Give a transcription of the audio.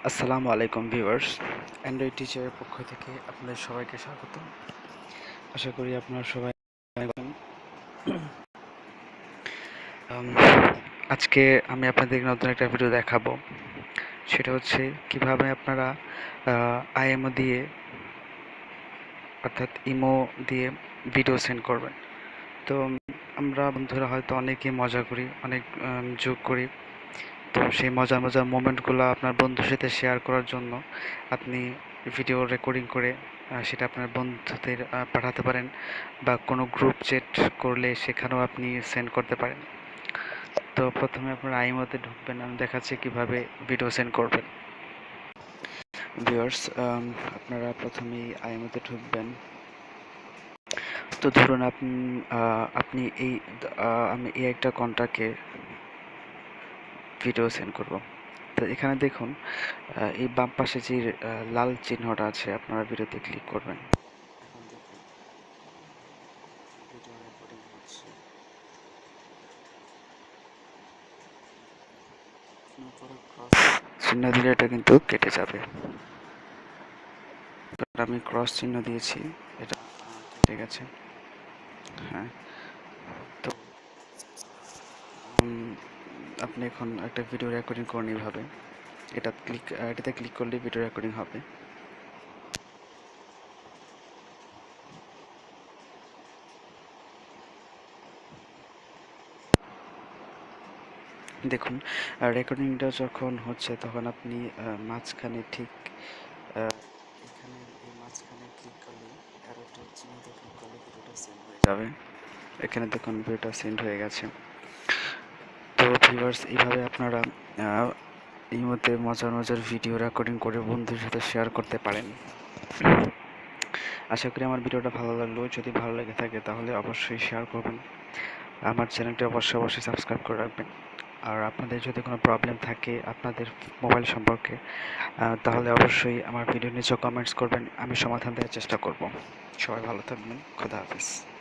আসসালামু আলাইকুম viewers, Android টিচারের পক্ষ থেকে আপনাদের সবাইকে স্বাগত। আশা করি আপনারা সবাই ভালো আছেন। আম, আজকে আমি আপনাদের নতুন একটা ভিডিও দেখাবো। সেটা হচ্ছে কিভাবে আপনারা আইএমও দিয়ে অর্থাৎ ইমো দিয়ে ভিডিও সেন্ড করবেন। তো আমরা বন্ধুরা হয়তো অনেকে মজা করি, অনেক যোগ করি। তো সেই মজার মজার মোমেন্টগুলো আপনার বন্ধুর সাথে শেয়ার করার জন্য আপনি ভিডিও রেকর্ডিং করে সেটা আপনার বন্ধুদের পাঠাতে পারেন, বা কোনো গ্রুপ চ্যাট করলে সেখানেও আপনি সেন্ড করতে পারেন। তো প্রথমে আপনার আইমোতে ঢুকবেন, আমি দেখাচ্ছি কিভাবে ভিডিও সেন্ড করবেন। ভিউয়ার্স, আপনারা প্রথমেই আইমোতে ঢুকবেন। তো ধরুন আপনি আমি এই একটা কন্টাক্টে ভিডিও সেন্ড করব। তো এখানে দেখুন, এই বাম পাশে যে লাল চিহ্নটা আছে, আপনারা ভিডিওতে ক্লিক করবেন। এখন দেখুন ভিডিও রেকর্ডিং হচ্ছে। উপরে ক্রস চিহ্ন দিলে এটা কিন্তু কেটে যাবে। আমি ক্রস চিহ্ন দিয়েছি, এটা কেটে গেছে। হ্যাঁ, তো আপনি এখন একটা ভিডিও রেকর্ডিং করুন এইভাবে। এটাতে ক্লিক করলে ভিডিও রেকর্ডিং হবে। দেখুন, রেকর্ডিংটা যখন হচ্ছে তখন আপনি মাঝখানে ঠিক এখানে এই মাঝখানে ক্লিক করলে অ্যারোটা চিহ্নতে ক্লিক করলে ভিডিওটা সেন্ড হয়ে যাবে। এখানে দেখুন ভিডিওটা সেন্ড হয়ে গেছে। তো ভিউয়ার্স, এইভাবে আপনারা এই মধ্যে মজার মজার ভিডিও রেকর্ডিং করে বন্ধুদের সাথে শেয়ার করতে পারেন। আশা করি আমার ভিডিওটা ভালো লাগলো। যদি ভালো লেগে থাকে তাহলে অবশ্যই শেয়ার করবেন। আমার চ্যানেলটি অবশ্যই সাবস্ক্রাইব করে রাখবেন। আর আপনাদের যদি কোনো প্রবলেম থাকে আপনাদের মোবাইল সম্পর্কে, তাহলে অবশ্যই আমার ভিডিওর নিচে কমেন্টস করবেন, আমি সমাধান দেওয়ার চেষ্টা করব। সবাই ভালো থাকবেন। খোদা হাফেজ।